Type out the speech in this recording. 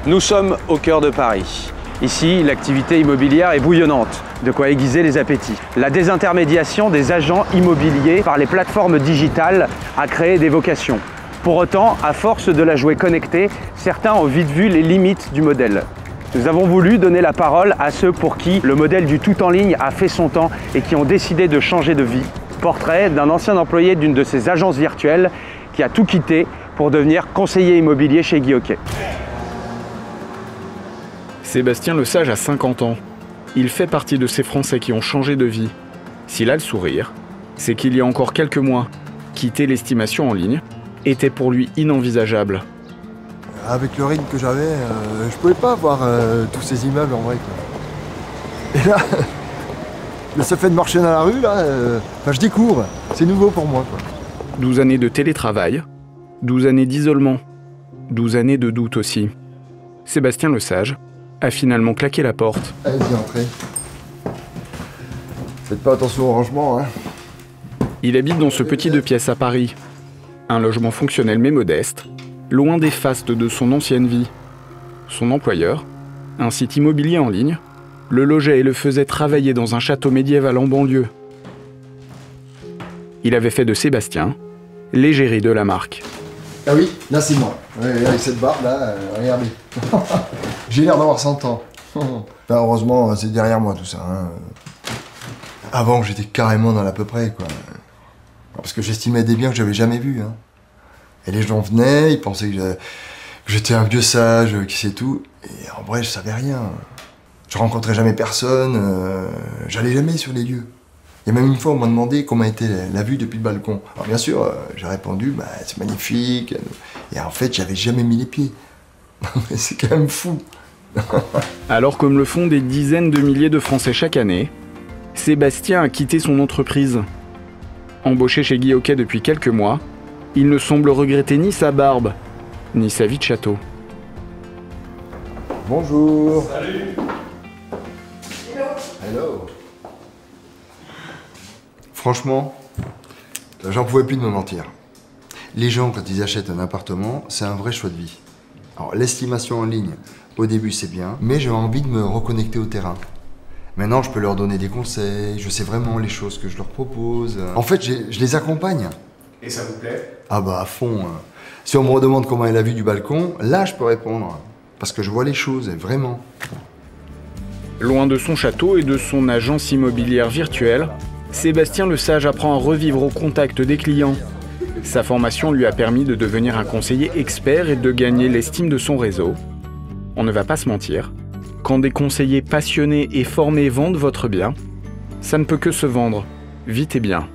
Nous sommes au cœur de Paris. Ici, l'activité immobilière est bouillonnante, de quoi aiguiser les appétits. La désintermédiation des agents immobiliers par les plateformes digitales a créé des vocations. Pour autant, à force de la jouer connectée, certains ont vite vu les limites du modèle. Nous avons voulu donner la parole à ceux pour qui le modèle du tout en ligne a fait son temps et qui ont décidé de changer de vie. Portrait d'un ancien employé d'une de ces agences virtuelles qui a tout quitté pour devenir conseiller immobilier chez Guy Hockey. Sébastien Lesage a 50 ans. Il fait partie de ces Français qui ont changé de vie. S'il a le sourire, c'est qu'il y a encore quelques mois, quitter l'estimation en ligne était pour lui inenvisageable. Avec le rythme que j'avais, je pouvais pas voir tous ces immeubles en vrai, quoi. Et là, le seul fait de marcher dans la rue, là, je découvre. C'est nouveau pour moi, quoi. 12 années de télétravail, 12 années d'isolement, 12 années de doute aussi. Sébastien Lesage a finalement claqué la porte. Allez-y, entrez. Faites pas attention au rangement, hein. Il habite dans ce petit 2 pièces à Paris. Un logement fonctionnel mais modeste, loin des fastes de son ancienne vie. Son employeur, un site immobilier en ligne, le logeait et le faisait travailler dans un château médiéval en banlieue. Il avait fait de Sébastien l'égérie de la marque. Ah oui, là c'est moi. Ouais, avec cette barbe là, regardez. J'ai l'air d'avoir 100 ans. Heureusement, c'est derrière moi tout ça, hein. Avant, j'étais carrément dans l'à peu près, quoi. Parce que j'estimais des biens que j'avais jamais vus, hein. Et les gens venaient, ils pensaient que j'étais un vieux sage qui sait tout. Et en vrai, je savais rien. Je rencontrais jamais personne, j'allais jamais sur les lieux. Il y a même une fois, on m'a demandé comment était la vue depuis le balcon. Alors bien sûr, j'ai répondu, c'est magnifique. Et en fait, j'avais jamais mis les pieds. C'est quand même fou. Alors, comme le font des dizaines de milliers de Français chaque année, Sébastien a quitté son entreprise. Embauché chez Guy Hockey depuis quelques mois, il ne semble regretter ni sa barbe, ni sa vie de château. Bonjour. Salut. Hello. Franchement, j'en pouvais plus de me mentir. Les gens, quand ils achètent un appartement, c'est un vrai choix de vie. Alors, l'estimation en ligne, au début, c'est bien, mais j'ai envie de me reconnecter au terrain. Maintenant, je peux leur donner des conseils, je sais vraiment les choses que je leur propose. En fait, je les accompagne. Et ça vous plaît? Ah bah, à fond. Si on me redemande comment est la vue du balcon, là, je peux répondre. Parce que je vois les choses, vraiment. Loin de son château et de son agence immobilière virtuelle, Sébastien Lesage apprend à revivre au contact des clients. Sa formation lui a permis de devenir un conseiller expert et de gagner l'estime de son réseau. On ne va pas se mentir, quand des conseillers passionnés et formés vendent votre bien, ça ne peut que se vendre, vite et bien.